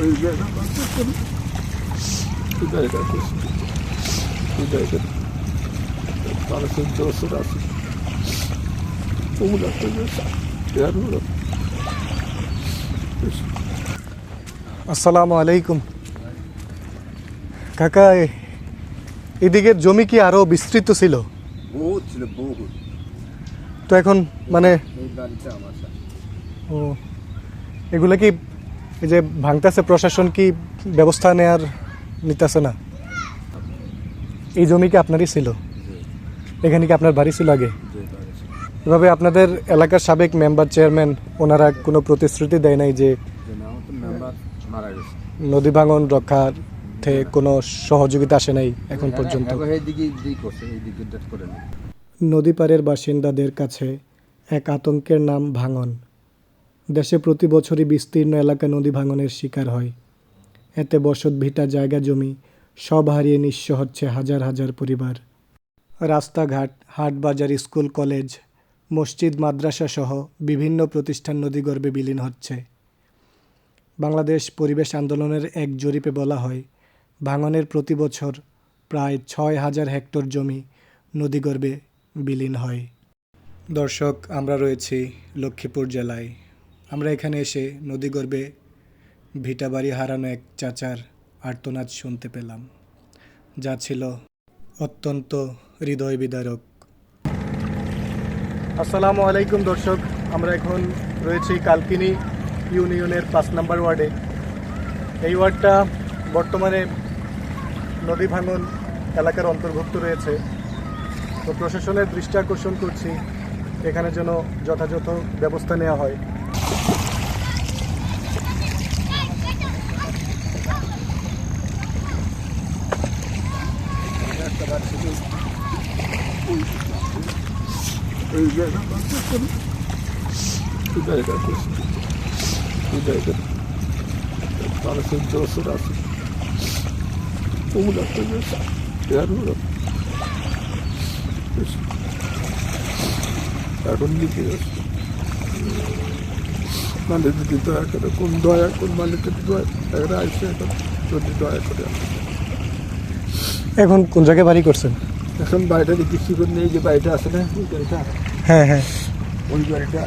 ওই জায়গা জায়গা ওই জায়গা 12-14 বছর আছে আসসালামু আলাইকুম কাকা, এদিকের জমি কি আরো বিস্তৃত ছিল? বহুত ছিল, বহুত। তো এখন মানে এই বাড়িটা আমার সাথে। ও, এগুলো কি এই যে ভাঙতেছে, প্রশাসন কি ব্যবস্থা নিতেছে না? এই জমি কি আপনারই ছিল? এখানে কি আপনার বাড়ি ছিল আগে? এভাবে আপনাদের এলাকার সাবেক মেম্বার, চেয়ারম্যান, ওনারা কোনো প্রতিশ্রুতি দেয় নাই যে মারা গেছে, নদী ভাঙন রক্ষার থেকে কোনো সহযোগিতা আসে নাই এখন পর্যন্ত? নদী পাড়ের বাসিন্দাদের কাছে এক আতঙ্কের নাম ভাঙন। দেশে প্রতি বছরই বিস্তীর্ণ এলাকা নদী ভাঙনের শিকার হয়। এতে বসত ভিটা, জায়গা জমি সব হারিয়ে নিঃস্ব হচ্ছে হাজার হাজার পরিবার। রাস্তাঘাট, হাট বাজার, স্কুল কলেজ, মসজিদ, মাদ্রাসা সহ বিভিন্ন প্রতিষ্ঠান নদীগর্ভে বিলীন হচ্ছে। বাংলাদেশ পরিবেশ আন্দোলনের এক জরিপে বলা হয়, ভাঙনের প্রতি বছর প্রায় 6,000 হেক্টর জমি নদীগর্ভে বিলীন হয়। দর্শক, আমরা রয়েছি লক্ষ্মীপুর জেলায়। আমরা এখানে এসে নদীগর্ভে ভিটাবাড়ি হারানো এক চাচার আর্তনাদ শুনতে পেলাম, যা ছিল অত্যন্ত হৃদয় বিদারক। আসসালামু আলাইকুম দর্শক, আমরা এখন রয়েছি কালকিনি ইউনিয়নের 5 নম্বর ওয়ার্ডে। এই ওয়ার্ডটা বর্তমানে নদী ভাঙন এলাকার অন্তর্ভুক্ত রয়েছে। তো প্রশাসনের দৃষ্টি আকর্ষণ করছি, এখানে যেন যথাযথ ব্যবস্থা নেওয়া হয়। এই জায়গা ওই জায়গা ওই জায়গা 12-14 বছর আছে এখন দিতে যাচ্ছে মালিক যদি দয়া করে, কোন দয়া, কোন মালিকের দয়া একটা আসছে, এখন যদি দয়া করে। এখন কোন জায়গায় বাড়ি করছেন? এখন বাড়িটা কিছু করে নেই, যে বাড়িটা আছে না, ওই বাড়িটা, হ্যাঁ হ্যাঁ, ওই বাড়িটা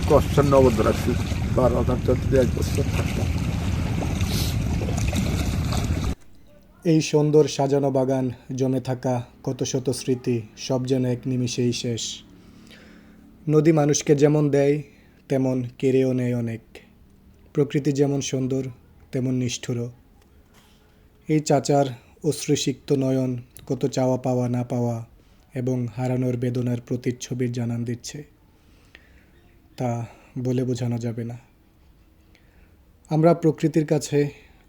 কষ্ট নগদ রাখছি 12,000 1 বছর থাকতাম। এই সুন্দর সাজানো বাগান, জমে থাকা কত শত স্মৃতি, সব যেন এক নিমিষেই শেষ। নদী মানুষকে যেমন দেয় তেমন কেড়েও নেয় অনেক। প্রকৃতি যেমন সুন্দর তেমন নিষ্ঠুরও। এই চাচার অশ্রুসিক্ত নয়ন কত চাওয়া পাওয়া না পাওয়া এবং হারানোর বেদনার প্রতিচ্ছবির জানান দিচ্ছে, তা বলে বোঝানো যাবে না। আমরা প্রকৃতির কাছে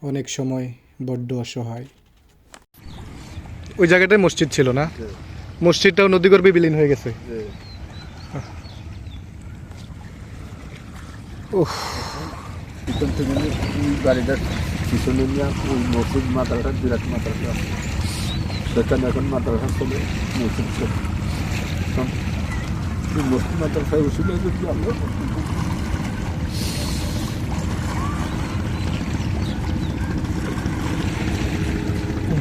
অনেক সময় বড্ড অসহায়। ওই জায়গাটায় মসজিদ ছিল না? মসজিদটাও নদীগর্ভে বিলীন হয়ে গেছে। এখান থেকে ওই বাড়িটার পিছনে নিয়ে ওই মসজিদ, মাদ্রাসা, বিরাট মাদ্রাসা আছে, সেখানে এখন মাদ্রাসা চলে, মসজিদ চলে। মসজিদ মাদ্রাসায় ওষুধ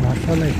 ভাষা নেই।